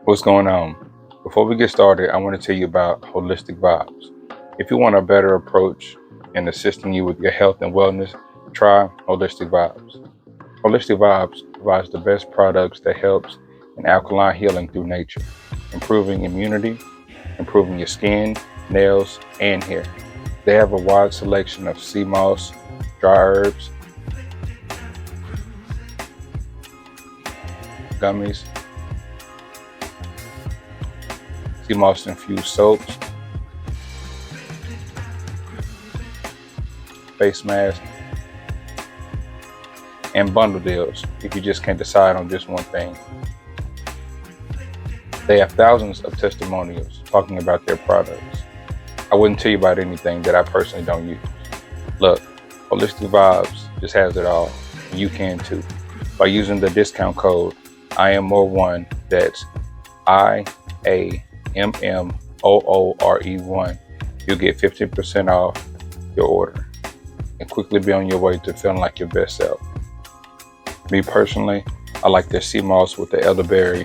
What's going on? Before we get started, I want to tell you about Holistic Vibes. If you want a better approach in assisting you with your health and wellness, try Holistic Vibes. Holistic Vibes provides the best products that helps in alkaline healing through nature, improving immunity, improving your skin, nails, and hair. They have a wide selection of sea moss, dry herbs, gummies, sea moss infused soaps, face masks, and bundle deals if you just can't decide on just one thing. They have thousands of testimonials talking about their products. I wouldn't tell you about anything that I personally don't use. Look, Holistic Vibes just has it all, and you can too. By using the discount code IAMMORE1, that's IAMMOORE1, you'll get 15% off your order and quickly be on your way to feeling like your best self. Me personally, I like their sea moss with the elderberry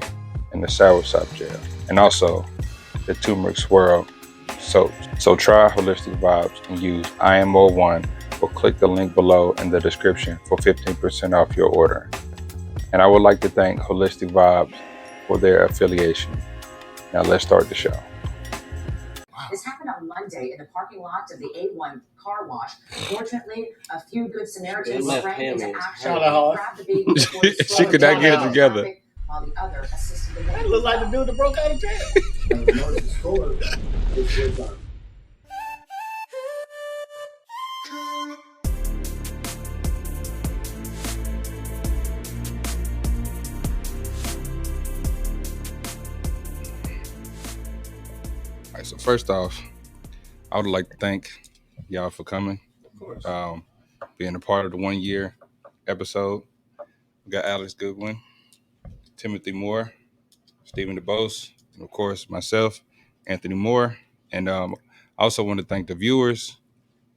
and the soursop gel, and also the turmeric swirl soaps. So try Holistic Vibes and use IMO1 or click the link below in the description for 15% off your order. And I would like to thank Holistic Vibes for their affiliation. Now let's start the show. This happened on Monday in the parking lot of the A1 car wash. Fortunately, a few good Samaritans sprang into action and grabbed the baby before it She could not get it together. while the other assisted the woman. That looked like the dude that broke out of jail. All right, so first off, I would like to thank y'all for coming, Of course. being a part of the 1 year episode. We got Alex Goodwin, Timothy Moore, Stephen DeBose, and of course myself, Anthony Moore. And I also want to thank the viewers,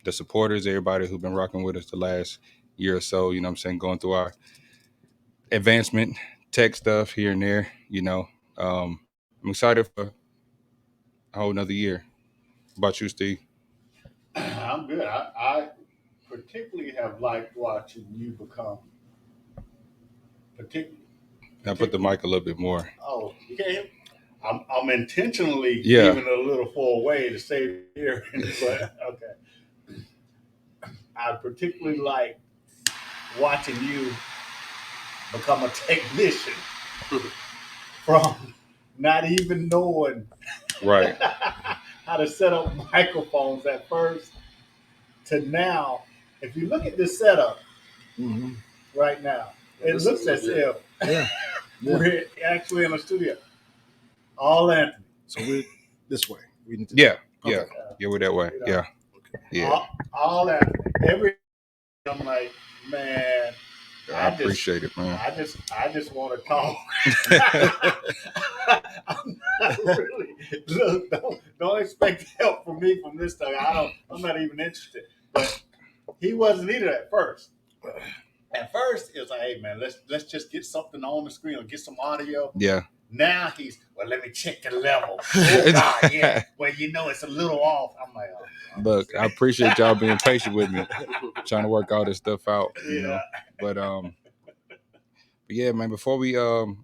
the supporters, everybody who's been rocking with us the last year or so, you know what I'm saying, going through our advancement tech stuff here and there, I'm excited for a whole nother year. How about you, Steve? I'm good. I particularly have liked watching you become particularly. I put the mic a little bit more. Oh, you can't hear me? I'm intentionally Yeah. giving it a little far away to save hearing, but okay. I particularly like watching you become a technician from not even knowing Right. how to set up microphones at first to now. If you look at this setup right now, it looks as if we're actually in a studio. All Anthony. So we're this way. We need to Yeah. Okay. Yeah, we're that way. Yeah. Yeah. All Anthony. Every I'm like, man, I appreciate it, man. I just want to talk. I'm not really. Look, don't expect help from me from this thing. I'm not even interested. But he wasn't either at first. At first, it was like, hey man, let's just get something on the screen or get some audio. Yeah. Now let me check the level. Oh God, yeah. Well, it's a little off. I'm like, oh. Look, I appreciate y'all being patient with me, trying to work all this stuff out, But yeah, man. Before we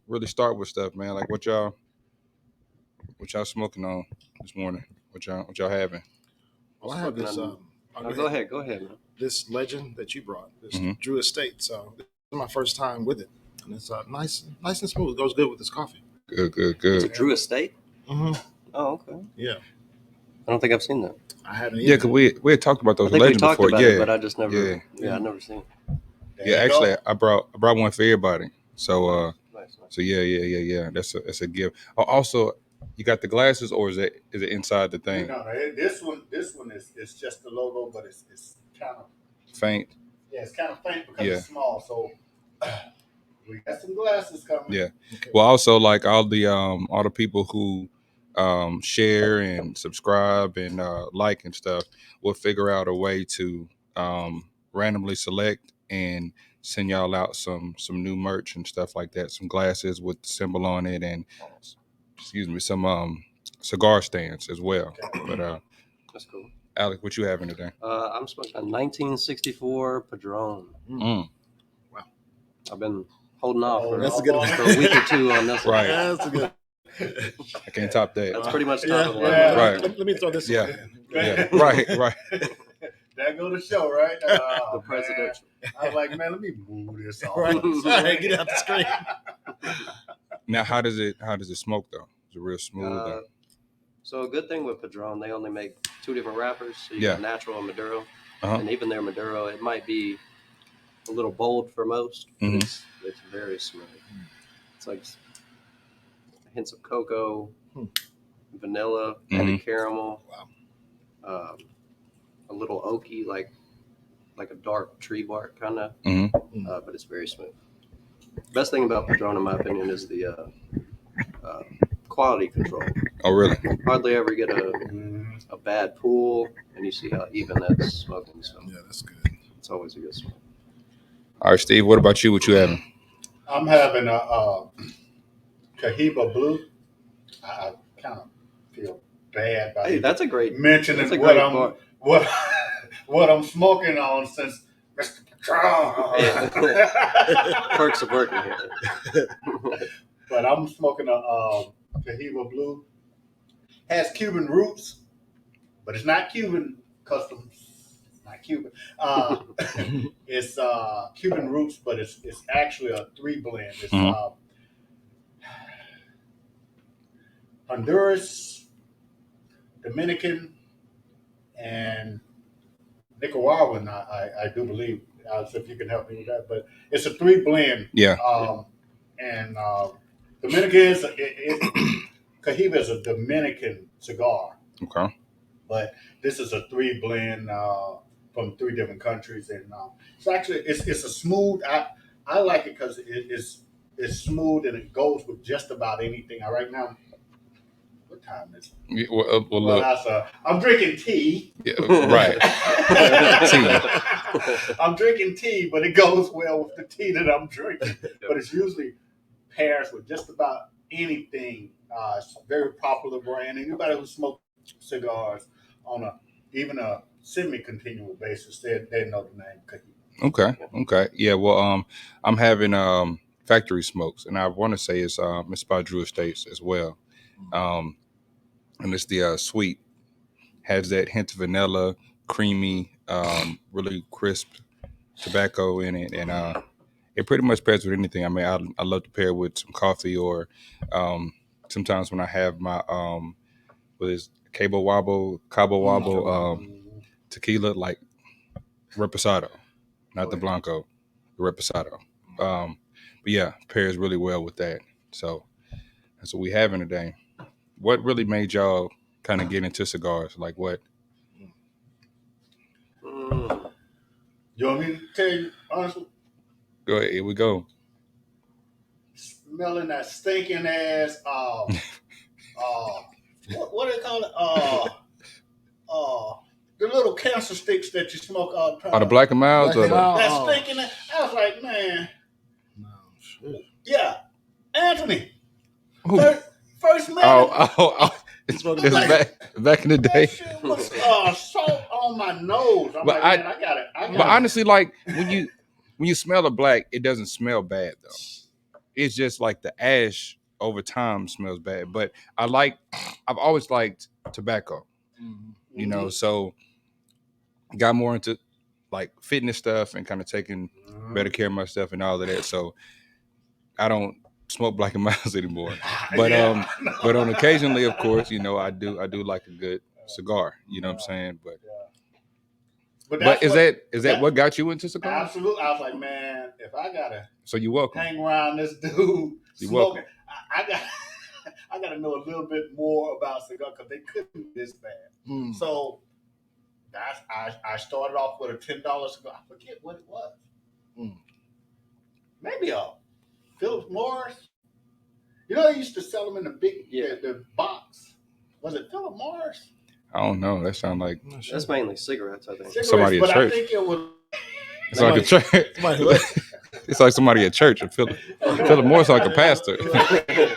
really start with stuff, man, like what y'all smoking on this morning? What y'all having? Well, I have this. Go ahead, man. This legend that you brought, this Mhm. Drew Estate. So this is my first time with it, and it's nice and smooth. It goes good with this coffee. Good. It's a Drew Estate? Mm-hmm. Oh, okay. Yeah. I don't think I've seen that. I haven't. Yeah, because we had talked about those I think we legends talked before. about Yeah, it, but I just never. Yeah. I've never seen it. Yeah, actually, I brought one for everybody. So Nice. so yeah. That's a gift. Also, you got the glasses, or is it inside the thing? No, this one is just the logo, but it's kind of Faint. Yeah, it's kind of faint because Yeah. it's small. So we got some glasses coming. Yeah. Okay. Well, also like all the people who share and subscribe and like and stuff, we'll figure out a way to randomly select and send y'all out some new merch and stuff like that. Some glasses with the symbol on it and some cigar stands as well. But That's cool. Alec, what you having today? I'm smoking a 1964 Padron. Mm. Wow. I've been holding off for, That's a good one. for a week or two on this one. Right. That's a good. I can't top that. That's pretty much top Yeah, of the line. yeah. Right. Let me throw this. Yeah. one in. Yeah. Right. That go to show, right? Oh, The presidential. man. I was like, man, let me move this off. Right. Get it out the screen. Now, how does it smoke though? Is it real smooth? So a good thing with Padron, they only make 2 different wrappers. So you Yeah. got natural and Maduro. Uh-huh. And even their Maduro, it might be a little bold for most, but Mhm. it's very smooth. It's like hints of cocoa, vanilla, added caramel. Wow. A little oaky, like a dark tree bark kind of, but it's very smooth. Best thing about Padron, in my opinion, is the quality control. Oh, really? Hardly ever get a bad pull, and you see how even that's smoking. So Yeah, that's good. it's always a good smoke. All right, Steve. What about you? What you having? I'm having a Cohiba Blue. I kind of feel bad about Hey, that's a great mentioning that's a what great I'm part. what I'm smoking on since Mr. Patron. Perks of working here. But I'm smoking a Cohiba Blue. Has Cuban roots, but it's not Cuban customs. Not Cuban. It's Cuban roots, but it's actually a 3 blend. It's Honduras, Dominican, and Nicaraguan. I do believe. So if you can help me with that, but it's a 3 blend. Yeah. And Dominican Cohiba is a Dominican cigar. Okay. But this is a 3 blend from 3 different countries, and it's actually it's a smooth. I like it because it's smooth and it goes with just about anything. Right now, what time is it? Well, look. I'm drinking tea. Yeah, right. I'm drinking tea, but it goes well with the tea that I'm drinking. But it's usually pairs with just about anything. It's a very popular brand. Anybody who smokes cigars on even a semi-continual basis, they know the name Cohiba. Okay. Yeah. Well, I'm having factory smokes, and I want to say it's by Drew Estates as well. And it's the sweet, has that hint of vanilla, creamy, really crisp tobacco in it, and it pretty much pairs with anything. I mean, I love to pair with some coffee, or sometimes when I have my what is Cabo Wabo tequila, like Reposado, not the Blanco, the Reposado. But yeah, pairs really well with that. So that's what we having today. What really made y'all kind of get into cigars? Like what? You want me to tell you honestly? Go ahead, here we go. Smelling that stinking ass what do they call it? The little cancer sticks that you smoke all the time. The Black and Milds? That stinking ass. I was like, man. No, shit. Yeah. Anthony. Who? First man. It's back in the day. That shit was salt on my nose. I'm But like, man, I got it. But honestly, like when you smell a black, it doesn't smell bad though. It's just like the ash over time smells bad. But I've always liked tobacco, you know, so got more into like fitness stuff and kind of taking better care of my stuff and all of that. So I don't smoke Black and Milds anymore. But but on occasionally, of course, you know, I do like a good cigar. You know what I'm saying? But is that what got you into cigars? Absolutely. I was like, man, if I gotta you're welcome. hang around this dude You're smoking, I gotta know a little bit more about cigars because they couldn't be this bad. So I started off with a $10 cigar. I forget what it was. Maybe a Philip Morris. You know, they used to sell them in the big the box. Was it Philip Morris? I don't know. That sounds like That's mainly cigarettes, I think. Somebody at but church. I think it was. It's like a church. It's like somebody at church. Philip Morris like a pastor.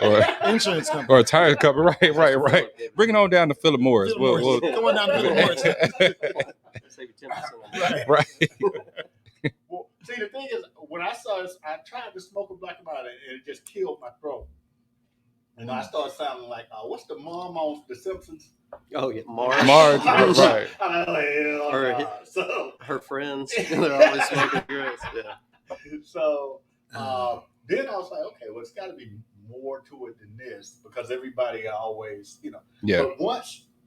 or Insurance company. Or a tire company. Right. Bring it on down to Philip Morris. Come on down to Philip Morris. Save you 10%. Right. Well, see, the thing is, when I saw this, I tried to smoke a black about it, and it just killed my throat. And I started sounding like, what's the mom on The Simpsons? Oh yeah, Marge. Right. So her friends, they're always smoking cigarettes. Yeah. So then I was like, okay, well, it's got to be more to it than this, because everybody always, Yeah. But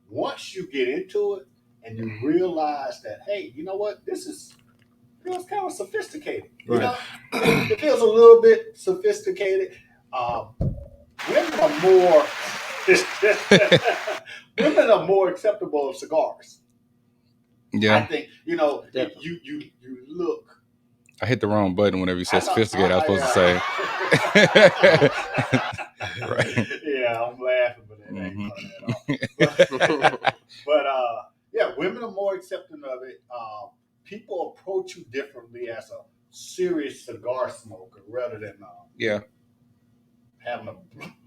once you get into it and you realize that, hey, you know what, this feels kind of sophisticated. Right. It feels a little bit sophisticated. Women are more acceptable of cigars. Yeah. I think, you look. I hit the wrong button whenever you said sophisticated. I was supposed to say. Right. Yeah, I'm laughing, but it ain't funny at all. But women are more accepting of it. People approach you differently as a serious cigar smoker rather than having a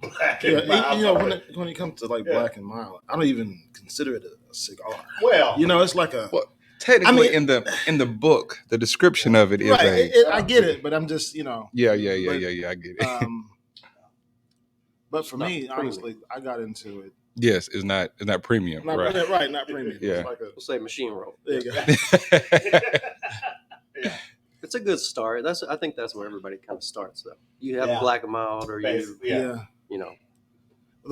black and mild. When it comes to like black and mild, I don't even consider it a cigar. Well, it's like a. Well, technically, in the book, the description of it is right. I get it, but I'm just Yeah. I get it. But for me, honestly, I got into it. Yes, it's not premium. Not premium. Yeah. It's like We'll say machine roll. There you go. Yeah. It's a good start. I think that's where everybody kind of starts, though. You have black and mild, or The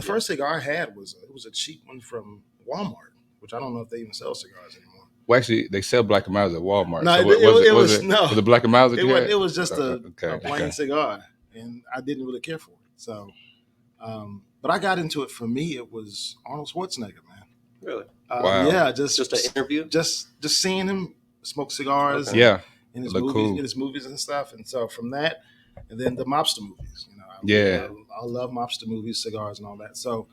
first cigar I had was a cheap one from Walmart, which I don't know if they even sell cigars anymore. Well, actually, they sell black and milds at Walmart. No, so was the black and milds that you had? It was just a plain okay. cigar, and I didn't really care for it. So, but I got into it. For me, it was Arnold Schwarzenegger, man. Really? Wow. Yeah, just an interview. Just seeing him smoke cigars. Okay. Yeah. In his movies and stuff, and so from that, and then the mobster movies. I love mobster movies, cigars, and all that. So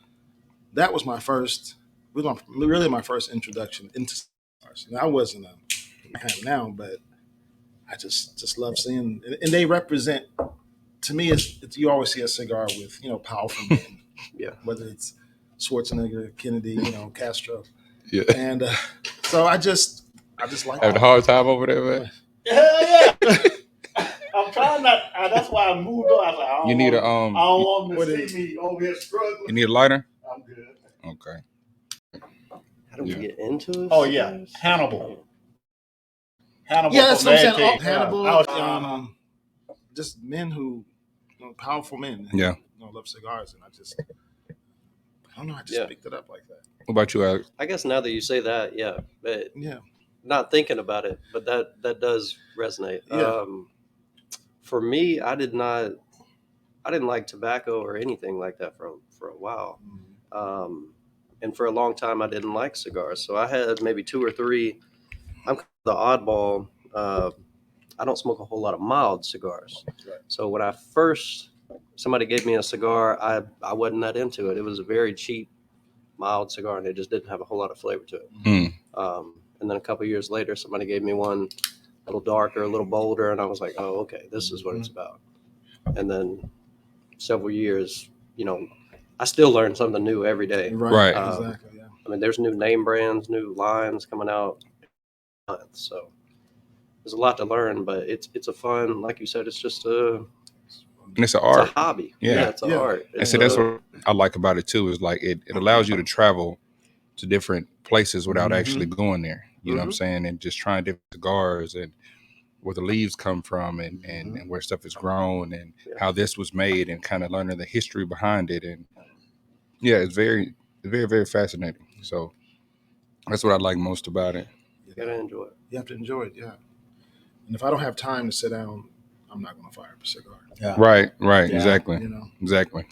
that was my first introduction into cigars. And I wasn't a fan now, but I just love seeing, and they represent. To me, it's you always see a cigar with powerful men. Yeah. Whether it's Schwarzenegger, Kennedy, Castro. Yeah. And so I just like having a hard time over there, man. Yeah. I'm trying not. That's why I moved on. I was like, I don't want them to see me over here struggling. You need a lighter? I'm good. Okay. How do we get into it? Oh yeah, Hannibal. Yeah, that's what I'm saying. Hannibal. Just men who, powerful men. Yeah. Love cigars, and I don't know. I just picked it up like that. What about you, Alex? I guess now that you say that, but not thinking about it, but that does resonate. Yeah. For me, I didn't like tobacco or anything like that for a while. Mm-hmm. And for a long time, I didn't like cigars. So I had maybe 2 or 3. I'm kind of the oddball. I don't smoke a whole lot of mild cigars. Right. So when somebody gave me a cigar, I wasn't that into it. It was a very cheap, mild cigar, and it just didn't have a whole lot of flavor to it. Mm. And then a couple of years later, somebody gave me one a little darker, a little bolder, and I was like, oh, okay, this is what it's about. And then several years, I still learn something new every day. Right. Exactly. Yeah. I mean, there's new name brands, new lines coming out. So there's a lot to learn, but it's a fun, like you said, it's just and it's an art. It's a hobby. Yeah, it's an art. And so that's what I like about it too, is like it allows you to travel to different places without actually going there. You know what I'm saying? And just trying different cigars and where the leaves come from and where stuff is grown and how this was made and kind of learning the history behind it. And it's very, very, very fascinating. So that's what I like most about it. You gotta enjoy it. You have to enjoy it, yeah. And if I don't have time to sit down, I'm not going to fire up a cigar. Yeah. Right, Yeah. exactly. Exactly.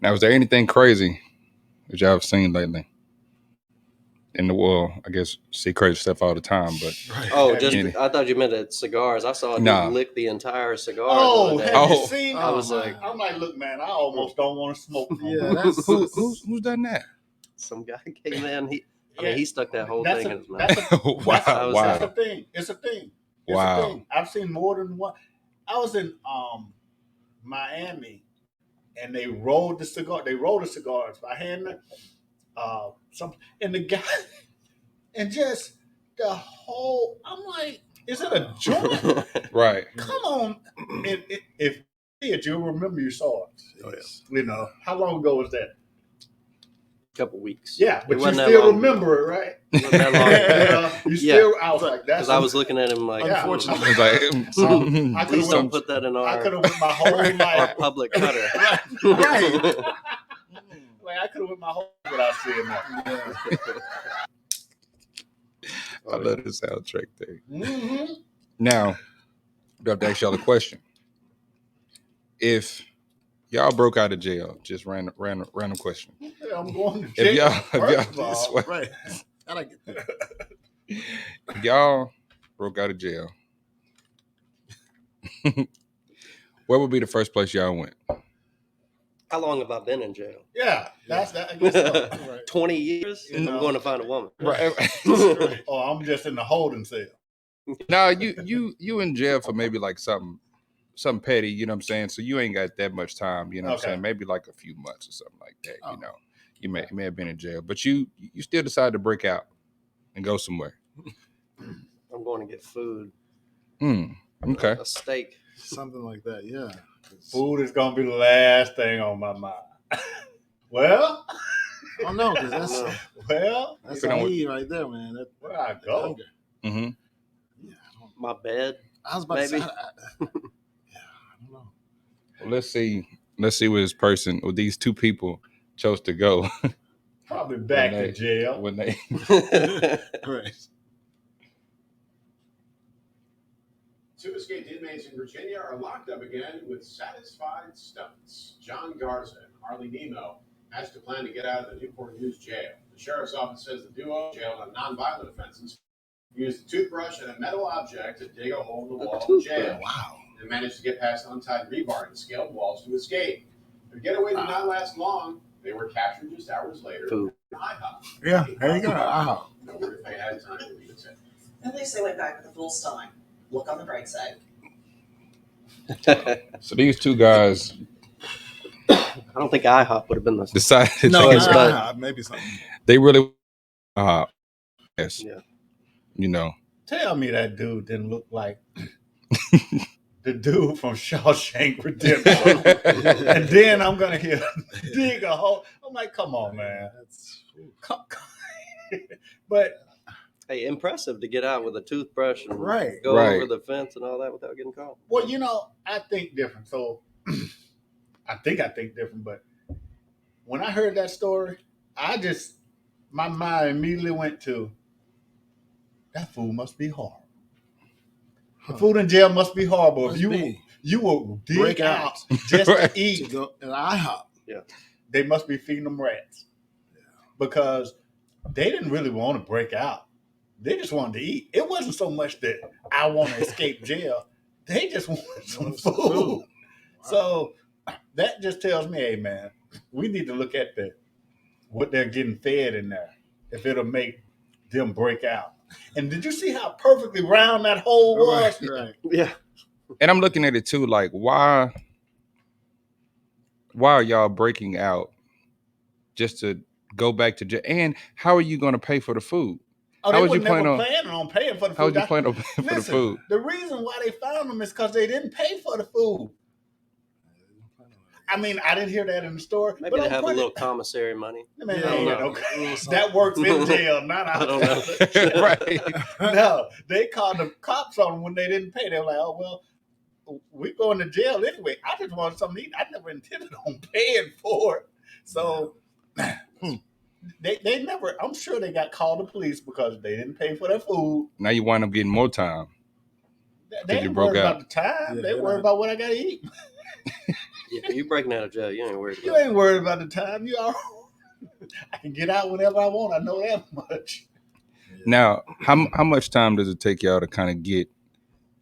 Now, is there anything crazy that y'all have seen lately? In the world, I guess, see crazy stuff all the time, but Oh, I thought you meant at cigars. I saw a dude lick the entire cigar. Oh, the other day. have you seen? I was like, I'm like, look, man, I almost don't want to smoke. Yeah, that's who's done that? some guy came in. He stuck that whole thing in his mouth. That's Wow. a thing. It's a thing. It's a thing. I've seen more than one. I was in Miami, and they rolled the cigar. They rolled the cigars by hand. Some and the guy and just the whole. I'm like, is it a joint? Right. Come on. If you'll remember you saw it. Oh, yeah. You know, how long ago was that? Couple weeks. Yeah, but It you wasn't that still long remember it, right? It wasn't that long ago. You still, I was like, Because that's. I was looking at him like, Unfortunately. It's like, I please could've don't put that in I our, could have went my whole our life. public cutter. Right. Like I could have went my whole life without seeing that. I love the soundtrack thing. Mm-hmm. Now, I have to ask y'all a question. If y'all broke out of jail, just random question. Yeah, I'm going to If jail. y'all, First of all, Right. I like it. if y'all broke out of jail, where would be the first place y'all went? How long have I been in jail? yeah, that's that. I guess so. Right. 20 years? You know. I'm going to find a woman. Right. Or I'm just in the holding cell. No, you in jail for maybe like something petty, you know what I'm saying? So you ain't got that much time, you know what I'm Okay. saying? Maybe like a few months or something like that, Oh. you know. You may have been in jail, but you still decided to break out and go somewhere. I'm going to get food. Okay. A steak. Something like that, yeah. Food is gonna be the last thing on my mind. Well, I don't know, because that's well, a need right there, man. That, where I go. hunger. Mm-hmm. Yeah, My bed. I was about Maybe. to say, I don't know. Well, let's see where this person or these two people chose to go Probably back to jail. when they Right. Two escaped inmates in Virginia are locked up again with satisfied stomachs. John Garza and Harley Nemo hatched a plan to get out of the Newport News jail. The sheriff's office says the duo, jailed on nonviolent offenses, used a toothbrush and a metal object to dig a hole in the wall of the jail. Wow. They managed to get past untied rebar and scaled walls to escape. Their getaway did not last long. They were captured just hours later. Food. IHOP. Yeah, there you go. Wow. No wonder if they had time to read it. At least they went back with a full stomach. Look on the bright side. So these two guys I don't think IHOP would have been the decided to No, take but- maybe something. they really yes. Yeah. You know. Tell me that dude didn't look like the dude from Shawshank Redemption. And then I'm gonna hear dig a hole. I'm like, come on, man. Come. But Hey, impressive to get out with a toothbrush and Right. go Right. over the fence and all that without getting caught. well, you know, I think different. So I think different. But when I heard that story, my mind immediately went to that food must be horrible. The food in jail must be horrible. Must If be. you will dig Break out out. just Right. to eat. To go an IHOP. They must be feeding them rats because they didn't really want to break out. They just wanted to eat. It wasn't so much that I want to escape jail. They just wanted some food. Wow. So that just tells me, hey man, we need to look at what they're getting fed in there if it'll make them break out. And did you see how perfectly round that hole was? Right. Yeah. And I'm looking at it too, like why are y'all breaking out just to go back to jail? And how are you going to pay for the food? Oh, How they was you were never planning on- planning on paying for the food. How would you plan on paying for the Listen, food? the reason why they found them is because they didn't pay for the food. I mean, I didn't hear that in the story. Maybe but they I'm have a pretty- little commissary money. Man, Yeah, ain't I don't know. okay. That works in jail, not I don't know. outside. Right. No, they called the cops on them when they didn't pay. They were like, "Oh well, we going to jail anyway. I just wanted something to eat. I never intended on paying for it." So they never. I'm sure they got called the police because they didn't pay for their food. Now you wind up getting more time. They you ain't broke worried out. about the time. Yeah, they they're worried not. about what I got to eat. Yeah, you breaking out of jail, you ain't worried You about ain't worried about the time. You all. I can get out whenever I want. I know that much. Now, how much time does it take y'all to kind of get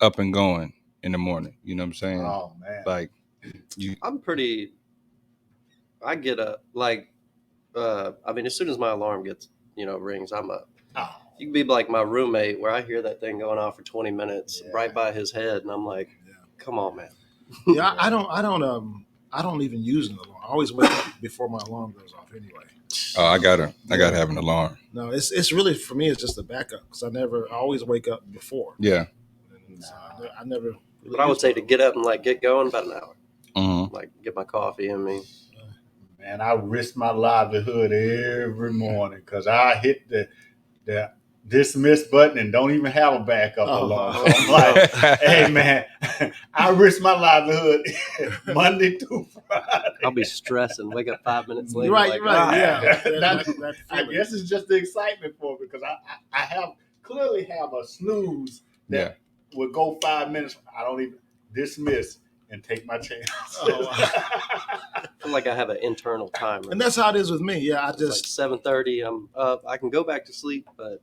up and going in the morning? You know what I'm saying? Oh man. Like I get up like I mean, as soon as my alarm gets, rings, I'm up. Oh. You can be like my roommate where I hear that thing going off for 20 minutes Yeah. right by his head and I'm like, Come on, man. Yeah, I don't even use an alarm. I always wake up before my alarm goes off anyway. Oh, I gotta have an alarm. No, it's really, for me, it's just a backup because I always wake up before. Yeah. And so I never. Really But I would say to get up and like get going about an hour. Mm-hmm. Like get my coffee in me. Man, I risk my livelihood every morning because I hit the dismiss button and don't even have a backup alarm. So I'm like, hey man, I risk my livelihood Monday through Friday. I'll be stressed and wake up 5 minutes later. Right, yeah. I guess it's just the excitement for me because I clearly have a snooze that would go 5 minutes. I don't even dismiss and take my chance. I feel like I have an internal timer. And that's how it is with me. Yeah, I just like 7:30. I'm up. I can go back to sleep, but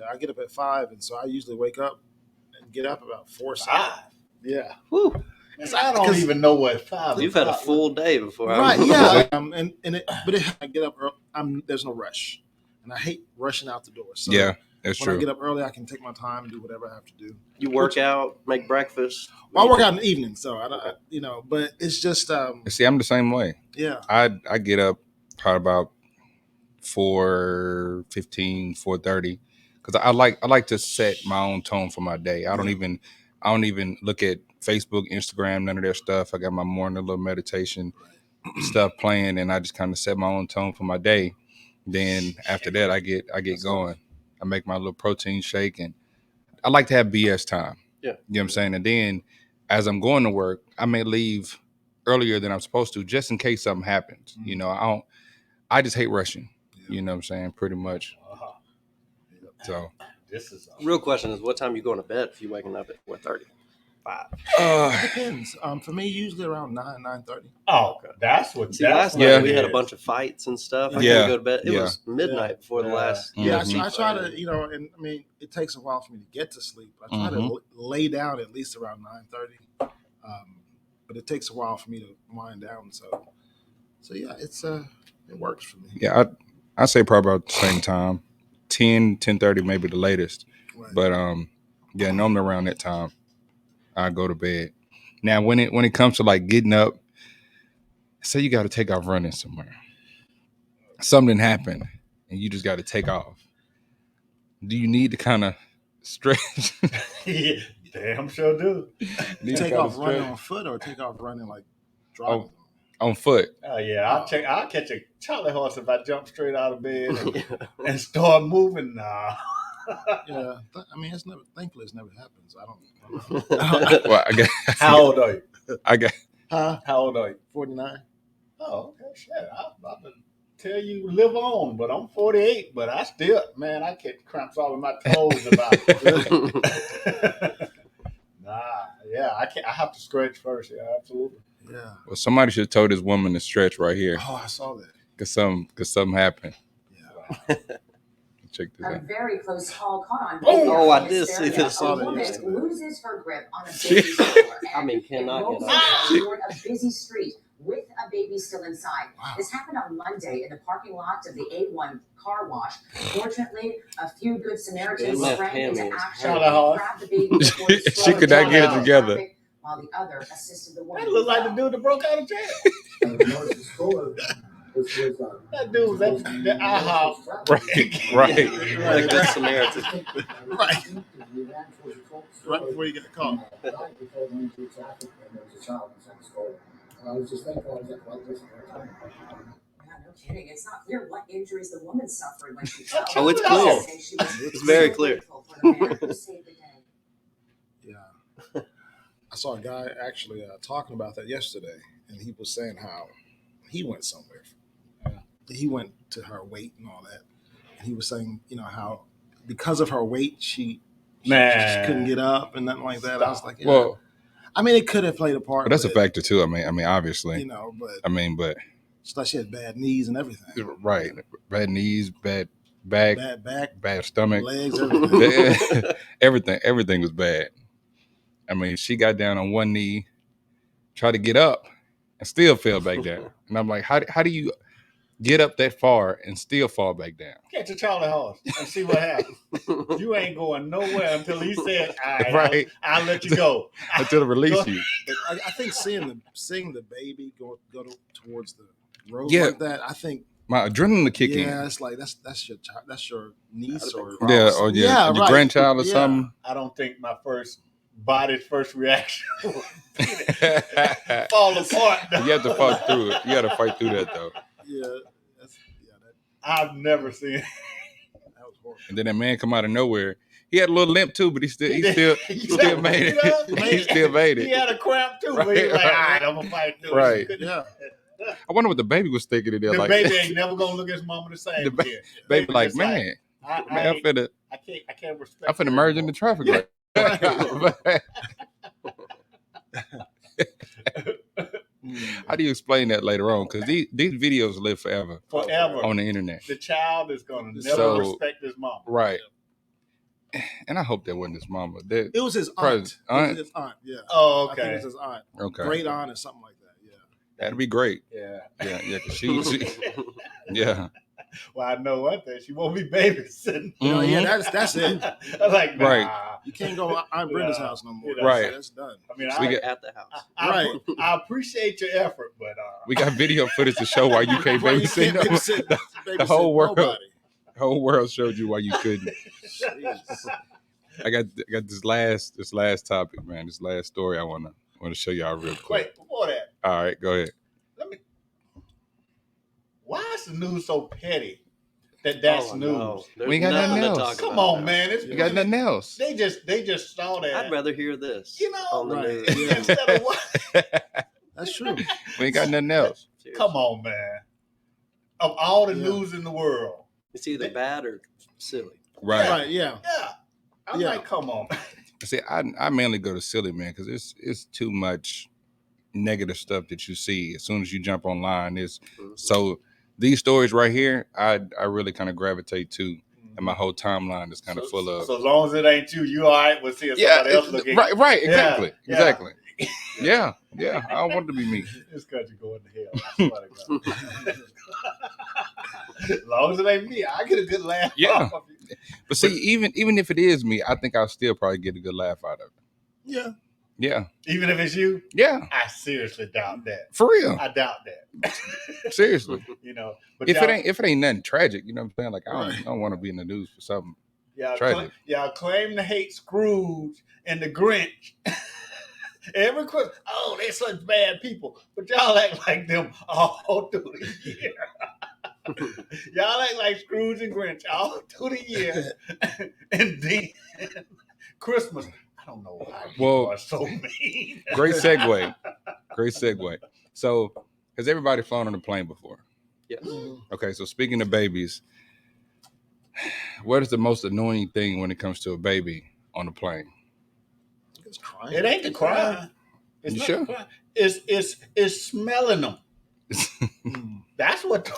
I get up at 5, and so I usually wake up and get up about 4. 5. Yeah. Whew. I don't even know what 5 You've had a full day before. Right, yeah. I get up early, there's no rush. And I hate rushing out the door. So yeah, that's when true. I get up early, I can take my time and do whatever I have to do. You work out, make breakfast. Well, I work out in the evening, so I don't, but it's just. See, I'm the same way. Yeah. I get up probably about 4:15, 4:30, because I like to set my own tone for my day. I don't even look at Facebook, Instagram, none of that stuff. I got my morning little meditation stuff playing, and I just kind of set my own tone for my day. Then after that, I get going. I make my little protein shake, and I like to have BS time. Yeah, you know what I'm saying. And then as I'm going to work, I may leave earlier than I'm supposed to, just in case something happens. Mm-hmm. You know, I just hate rushing. Yeah. You know what I'm saying, pretty much. So this is real question is what time you going to bed if you waking up at 4:30? 5. It depends. For me, usually around 9:30. Oh, okay. That's what. See, last night we had a bunch of fights and stuff. I couldn't go to bed. It was midnight before the last. Yeah, I try to, and I mean, it takes a while for me to get to sleep. I try to lay down at least around 9:30, but it takes a while for me to wind down. So yeah, it works for me. Yeah, I say probably about the same time, 10:30 maybe the latest, right. But normally around that time. I go to bed. Now, when it comes to like getting up, say you got to take off running somewhere. Something happened, and you just got to take off. Do you need to kind of stretch? Yeah, damn sure do. Take off running on foot or take off running like driving? On foot. Oh yeah, I'll catch a Charlie horse if I jump straight out of bed and start moving. Nah. Yeah, I mean, thankfully it's never happened. So I don't. Well, How old are you? How old are you? 49. Oh, okay, shit. I'm about to tell you live on, but I'm 48. But I still, man, I get cramps all in my toes about it. Nah, yeah, I can't. I have to stretch first. Yeah, absolutely. Yeah. Well, somebody should have told this woman to stretch right here. Oh, I saw that. Cause something happened. Yeah. Check this out. A very close call caught on video. Oh, I did see this. A woman loses her grip on a baby stroller. I mean, cannot get on a busy street with a baby still inside. Wow. This happened on Monday in the parking lot of the A1 car wash. Fortunately, a few good Samaritans sprang into action and grabbed the baby before the she could not get it together. While the other assisted the woman. That looked like the dude that broke out of jail. That dude, that IHOP. Right. The good Samaritan. Right before you get caught. I was just thankful I was at quite this time. Yeah, no kidding. It's not clear what injuries the woman suffered when she fell. Oh, it's clear. It's very clear. Yeah. I saw a guy actually talking about that yesterday, and he was saying how he went somewhere. He went to her weight and all that, and he was saying, how because of her weight, she couldn't get up and nothing like that. Stop. I was like, well, I mean, it could have played a part. But that's a factor too. I mean, obviously, but it's like she had bad knees and everything. Right, bad knees, bad back, bad stomach, legs, everything. Everything was bad. I mean, she got down on one knee, tried to get up, and still fell back down. And I'm like, how do you get up that far and still fall back down. Catch a Charlie horse and see what happens. You ain't going nowhere until he said, "All right, Right. I'll let you go." Until it release you. I think seeing the baby go towards the road Yeah. like that, I think My adrenaline to kick in. yeah, it's like that's your child, that's your niece or your right. grandchild or Yeah. something. I don't think my body's first reaction will be to fall apart. You have to fight through it. You got to fight through that though. Yeah, I've never seen it. that was horrible. And then that man come out of nowhere. He had a little limp too, but he still made it. He still made it. He had a cramp too, but he was like, "All right, I'm gonna fight through Right. it." Yeah. I wonder what the baby was thinking in there. The Like, baby ain't never gonna look at his mama the same The ba- again. baby, like, just man, I I'm finna can't respect. I'm finna merge in the traffic light. How do you explain that later on? Because these videos live forever forever on the internet. The child is gonna never So- respect his mama. Right. And I hope that wasn't his mama. That, It was his Probably- aunt. aunt? It was his aunt. Yeah. Oh, I think it okay. was his aunt. okay. Great aunt or something like that. Yeah. That'd be great. Yeah. Yeah. 'Cause she yeah. Well, I know one thing. She won't be babysitting. You know, Mhm. yeah, that's it. I'm like, nah. Right. You can't go to Aunt Brenda's Yeah. house no more. Yeah. Right. That's done. I mean, We I, get- At the house. I appreciate your effort, but We got video footage to show why you can't Well, you babysit. can't no- babysit- the whole babysit world. nobody. The whole world showed you why you couldn't. Jeez. I got this last topic, man. This last story I wanna show y'all real quick. wait, before that, All right, go ahead. why is the news so petty that's Oh, news? no. There's We ain't got nothing to else. talk Come about on, now. man. It's You got nothing else. They just saw that. I'd rather hear this. You know, on the right. news. Yeah. instead of what? That's true. We ain't got nothing else. Seriously. Come on, man. Of all the Yeah. news in the world, It's either bad or silly. Right. Right. Yeah. yeah. I'm Yeah. like, come on. See, I mainly go to silly, man, because it's too much negative stuff that you see as soon as you jump online. Mhm. So these stories right here, I really kind of gravitate to, and my whole timeline is kind of full of. So as long as it ain't you all right with seeing Yeah, somebody else looking. right, exactly, Yeah. exactly. Yeah. I don't want it to be me. This country going to hell. I swear to God. As long as it ain't me, I get a good laugh. Yeah. off of it. But see, even if it is me, I think I'll still probably get a good laugh out of it. Yeah. Yeah, Even if it's you, yeah, I seriously doubt that. for real, I doubt that. seriously. You know, but If y'all, it ain't nothing tragic, you know what I'm saying? Like I Right. don't want to be in the news for something. y'all, y'all claim to hate Scrooge and the Grinch. Every Christmas, oh, they're such bad people, but y'all act like them all through the year. Y'all act like Scrooge and Grinch all through the year, and then Christmas. I don't know why people are so mean. Great segue. So, has everybody flown on a plane before? Yes. Okay, so speaking of babies, what is the most annoying thing when it comes to a baby on a plane? It's crying. It ain't the crying. It's You not sure? the crying. It's smelling them. That's what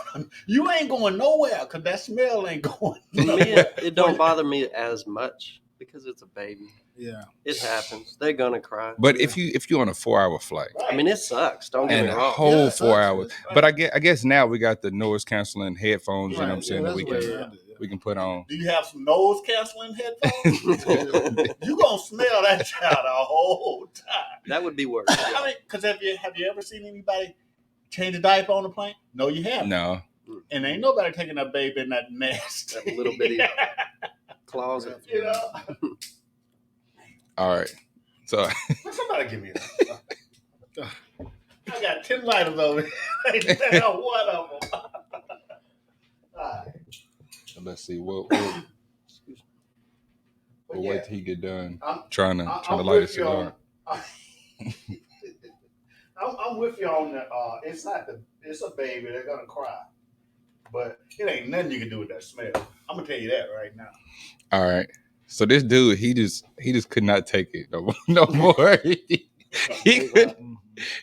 you ain't going nowhere because that smell ain't going For me, nowhere. it don't bother me as much because it's a baby. Yeah. It happens. They're gonna cry. But if you're on a 4-hour flight I mean, it sucks. Don't get and me a wrong. whole Yeah, 4 sucks. hours, but I guess now we got the noise canceling headphones, you know what I'm Right. saying, Yeah, that we that's the way can around it, yeah. we can put on. Do you have some nose canceling headphones? You gonna smell that child the whole time. That would be worse. I mean, because have you ever seen anybody change a diaper on a plane? No, you haven't. No, And ain't nobody taking a baby in that nest. That little bitty closet. You know. all right. So Somebody give me that. I got 10 lighters over here. They got one of them. All right. let's see. We'll But wait yeah, till he get done I'm- trying to I'm light a with you on- cigar. I'm with you on that. It's a baby. They're gonna cry, but it ain't nothing you can do with that smell. I'm gonna tell you that right now. All right. So this dude, he just could not take it no more.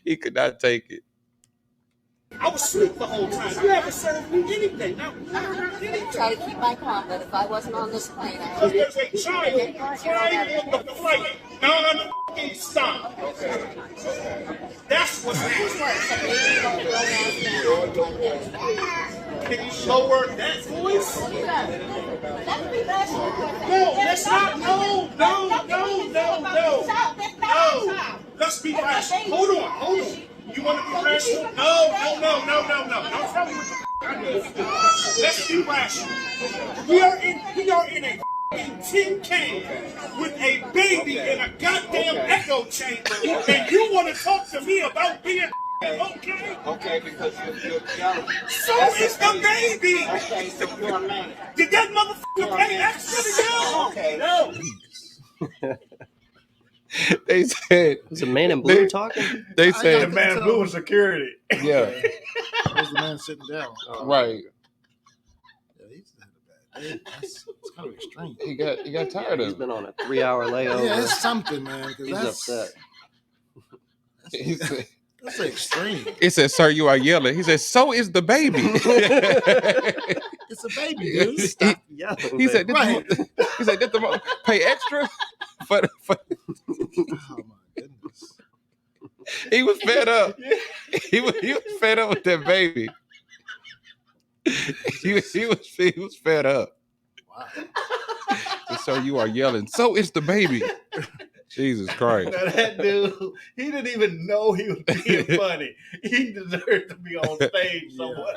He could not take it. I was asleep the whole time. You haven't served me anything. I try to keep my calm, but if I wasn't on this plane, I Because would. there's a child crying on the flight non-stop. That's what's happening. What's worse, a baby going to romance man like this? Can you lower that voice? No, let's not. No. Let's be rational. Hold on. You want to be rational? No. Don't tell me what the I do. Let's be rational. We are in a tin can with a baby in a goddamn echo chamber, and you want to talk to me about being okay? Okay, because you're young. So is the baby. Okay, so you're a man. Did that motherfucker pay extra to you? Okay. No. They said Was the man in blue talking? They The said man in blue was security. yeah, There's the man sitting down. right. Yeah, he's had a bad day. It's kind of extreme. He got tired He's of been on a 3-hour layover. Yeah, it's something, man. He's upset. it. He said, That's extreme. it said, "Sir, you are yelling." He said, "So is the baby." It's a baby, dude. Stop yelling. He said, Right. "He said, did the pay extra for?" Oh my goodness. He was fed up. He was fed up with that baby. He was fed up. Wow. So you are yelling. So is the baby. Jesus Christ. Now that dude, he didn't even know he was being funny. He deserved to be on stage somewhere.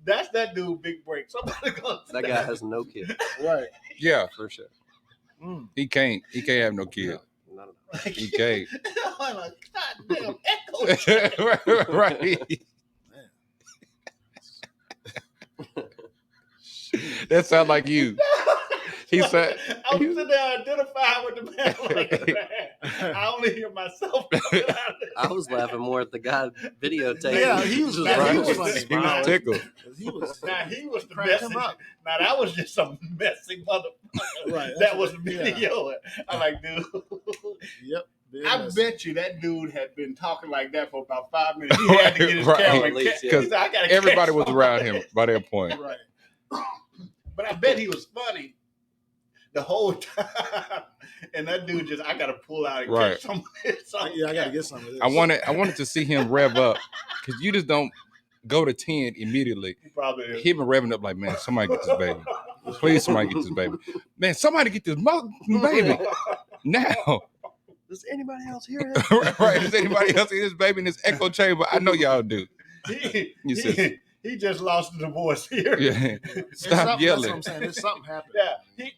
That's that dude, Big Break. Somebody gonna That guy has no kid. Right. Yeah, For sure. he can't have no kid. None of that. He can't. I'm like, goddamn echo. Right. That sounds like you. He said, I was sitting there identifying with the man like that. I only hear myself. I was laughing more at the guy videotaping. Yeah, he was Just laughing. right. He was funny. he was tickled. He was Now he was the cracked messy. him up. Now that was just some messy motherfucker. Right. That was the video. I'm like, dude. Yep. I bet you that dude had been talking like that for about 5 minutes. He had to get his Right. camera. At least, yeah. He said, I gotta Everybody catch was around him by that point. Right. But I bet he was funny the whole time. And that dude just, I gotta pull out and Right. catch some of this. Yeah, I gotta get some of this. I wanted to see him rev up because you just don't go to 10 immediately. He probably is. Him revving up like, man, somebody get this baby. Please, somebody get this baby. Man, somebody get this baby now. Does anybody else hear him? Right? Does anybody else see this baby in this echo chamber? I know y'all do. You said, He just lost the divorce here. yeah. There's Stop something- yelling. That's what I'm saying. There's something happening. Yeah,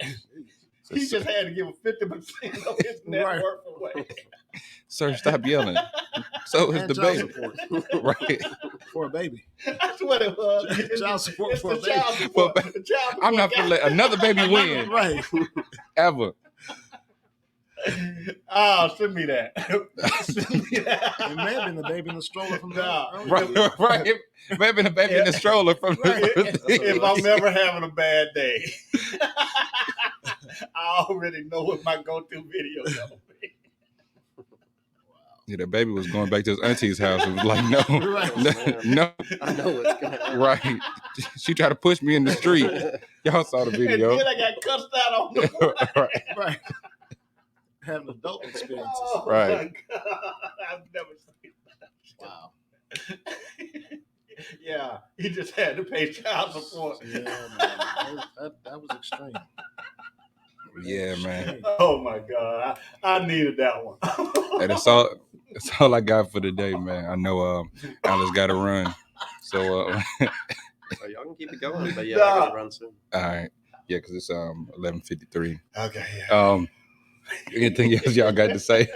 he just had to give him 50% of his net Right. worth away. Sir, stop yelling. So is And the child baby. support Right. for a baby. That's what it was. Child support It's for the a baby. child support. For a The child I'm not support gonna let another baby win Right. ever. Oh, send me that. Send me that. It may have been the baby in the stroller from Nah. Right, right. Maybe the baby in the stroller from If I'm ever having a bad day, I already know what my go-to video is gonna be. Yeah, the baby was going back to his auntie's house and was like, no, Right. no, I know what's going to happen. right. She tried to push me in the street. Y'all saw the And video. then I got cussed out on the Right. Right. Having adult experiences. Oh Right. my God. I've never seen that. Wow. Yeah, he just had to pay child support. Yeah, man. That was extreme. Yeah, man. Oh my God, I needed that one. And that's all I got for today, man. I know Alice got to run. So Oh, y'all can keep it going, but yeah, Nah. I gotta run soon. all right. Yeah, because it's 11:53. Okay, yeah. Anything else y'all got to say?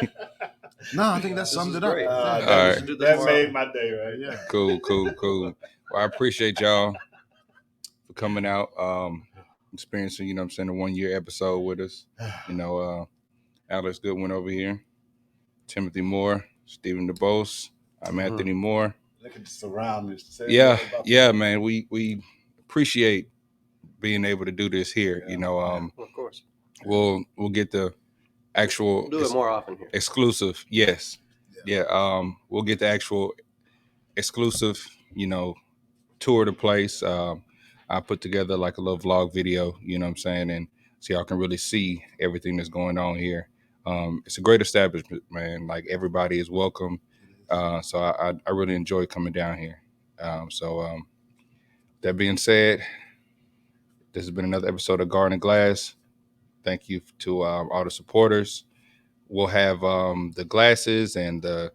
No, I think that summed it up. great. All right. That made my day, right? Yeah. Cool. Well, I appreciate y'all for coming out, experiencing, you know what I'm saying, the 1 year episode with us. You know, Alex Goodwin over here, Timothy Moore, Stephen DeBose, I'm Anthony Moore. Look at the surroundings. Say Yeah, man. We appreciate being able to do this here. You know, Of course. we'll get the actual We'll do it more often here. exclusive. Yes. Yeah. We'll get the actual exclusive, you know, tour of the place. I put together like a little vlog video, you know what I'm saying? And so y'all can really see everything that's going on here. It's a great establishment, man. Like everybody is welcome. So I really enjoy coming down here. that being said, this has been another episode of Garden Glass. Thank you to all the supporters. We'll have the glasses and the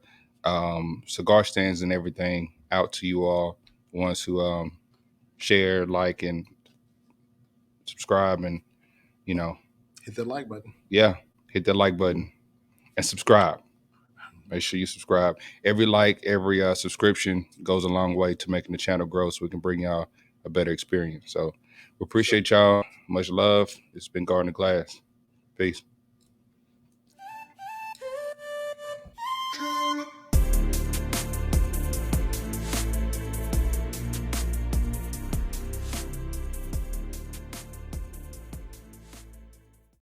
cigar stands and everything out to you all, ones who share, like, and subscribe, and hit that like button. Yeah, hit that like button and subscribe. Make sure you subscribe. Every like, every subscription goes a long way to making the channel grow, so we can bring y'all a better experience. So we appreciate y'all. Much love. It's been Garden Glass. Peace.